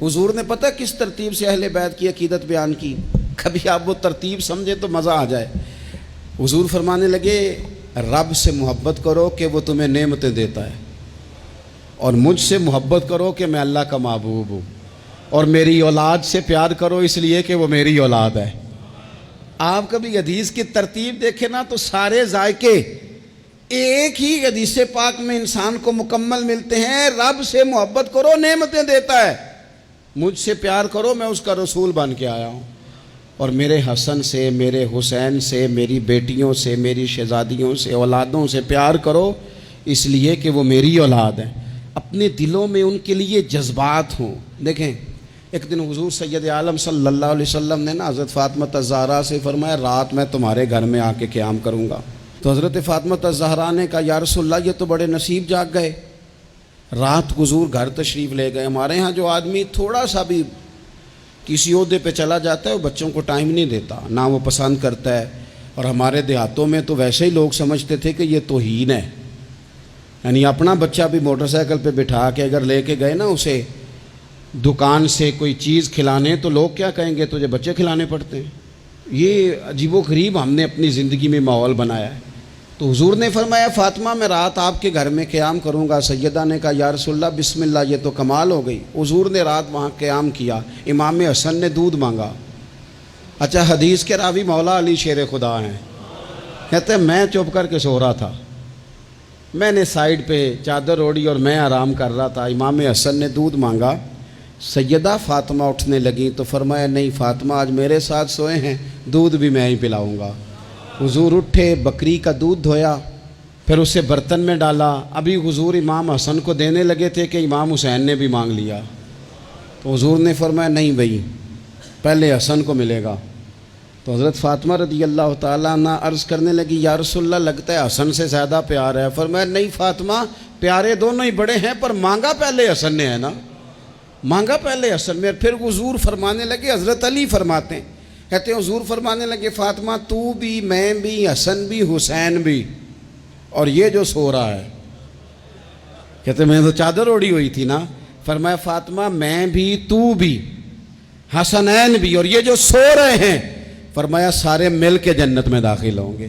حضور نے پتہ کس ترتیب سے اہل بیت کی عقیدت بیان کی؟ کبھی آپ وہ ترتیب سمجھے تو مزہ آ جائے۔ حضور فرمانے لگے رب سے محبت کرو کہ وہ تمہیں نعمتیں دیتا ہے، اور مجھ سے محبت کرو کہ میں اللہ کا محبوب ہوں، اور میری اولاد سے پیار کرو اس لیے کہ وہ میری اولاد ہے۔ آپ کبھی حدیث کی ترتیب دیکھیں نا تو سارے ذائقے ایک ہی حدیث پاک میں انسان کو مکمل ملتے ہیں۔ رب سے محبت کرو نعمتیں دیتا ہے، مجھ سے پیار کرو میں اس کا رسول بن کے آیا ہوں، اور میرے حسن سے، میرے حسین سے، میری بیٹیوں سے، میری شہزادیوں سے، اولادوں سے پیار کرو اس لیے کہ وہ میری اولاد ہیں۔ اپنے دلوں میں ان کے لیے جذبات ہوں۔ دیکھیں ایک دن حضور سید عالم صلی اللہ علیہ وسلم نے نا حضرت فاطمہ الزہرا سے فرمایا رات میں تمہارے گھر میں آ کے قیام کروں گا۔ تو حضرت فاطمہ الزہرا نے کہا یا رسول اللہ یہ تو بڑے نصیب جاگ گئے، رات حضور گھر تشریف لے گئے۔ ہمارے ہاں جو آدمی تھوڑا سا بھی کسی عہدے پہ چلا جاتا ہے وہ بچوں کو ٹائم نہیں دیتا، نہ وہ پسند کرتا ہے، اور ہمارے دیہاتوں میں تو ویسے ہی لوگ سمجھتے تھے کہ یہ توہین ہے، یعنی اپنا بچہ بھی موٹر سائیکل پہ بٹھا کے اگر لے کے گئے نا اسے دکان سے کوئی چیز کھلانے تو لوگ کیا کہیں گے تجھے بچے کھلانے پڑتے ہیں۔ یہ عجیب و غریب ہم نے اپنی زندگی میں ماحول بنایا ہے۔ تو حضور نے فرمایا فاطمہ میں رات آپ کے گھر میں قیام کروں گا۔ سیدہ نے کہا یا رسول اللہ بسم اللہ، یہ تو کمال ہو گئی۔ حضور نے رات وہاں قیام کیا، امام حسن نے دودھ مانگا۔ اچھا حدیث کے راوی مولا علی شیر خدا ہیں، کہتے ہیں میں چپ کر کے سو رہا تھا، میں نے سائیڈ پہ چادر اوڑھی اور میں آرام کر رہا تھا، امام حسن نے دودھ مانگا۔ سیدہ فاطمہ اٹھنے لگیں تو فرمایا نہیں فاطمہ آج میرے ساتھ سوئے ہیں، دودھ بھی میں ہی پلاؤں گا۔ حضور اٹھے، بکری کا دودھ دھویا، پھر اسے برتن میں ڈالا۔ ابھی حضور امام حسن کو دینے لگے تھے کہ امام حسین نے بھی مانگ لیا۔ تو حضور نے فرمایا نہیں بھائی پہلے حسن کو ملے گا۔ تو حضرت فاطمہ رضی اللہ تعالیٰ عنہ عرض کرنے لگی یا رسول اللہ لگتا ہے حسن سے زیادہ پیار ہے۔ فرمایا نہیں فاطمہ پیارے دونوں ہی بڑے ہیں، پر مانگا پہلے حسن نے ہے نا، مانگا پہلے حسن میں۔ پھر حضور فرمانے لگے، حضرت علی فرماتے ہیں، کہتے ہیں حضور فرمانے لگے فاطمہ تو بھی، میں بھی، حسن بھی، حسین بھی، اور یہ جو سو رہا ہے، کہتے ہیں میں تو چادر اوڑھی ہوئی تھی نا۔ فرمایا فاطمہ میں بھی، تو بھی، حسنین بھی، اور یہ جو سو رہے ہیں، فرمایا سارے مل کے جنت میں داخل ہوں گے۔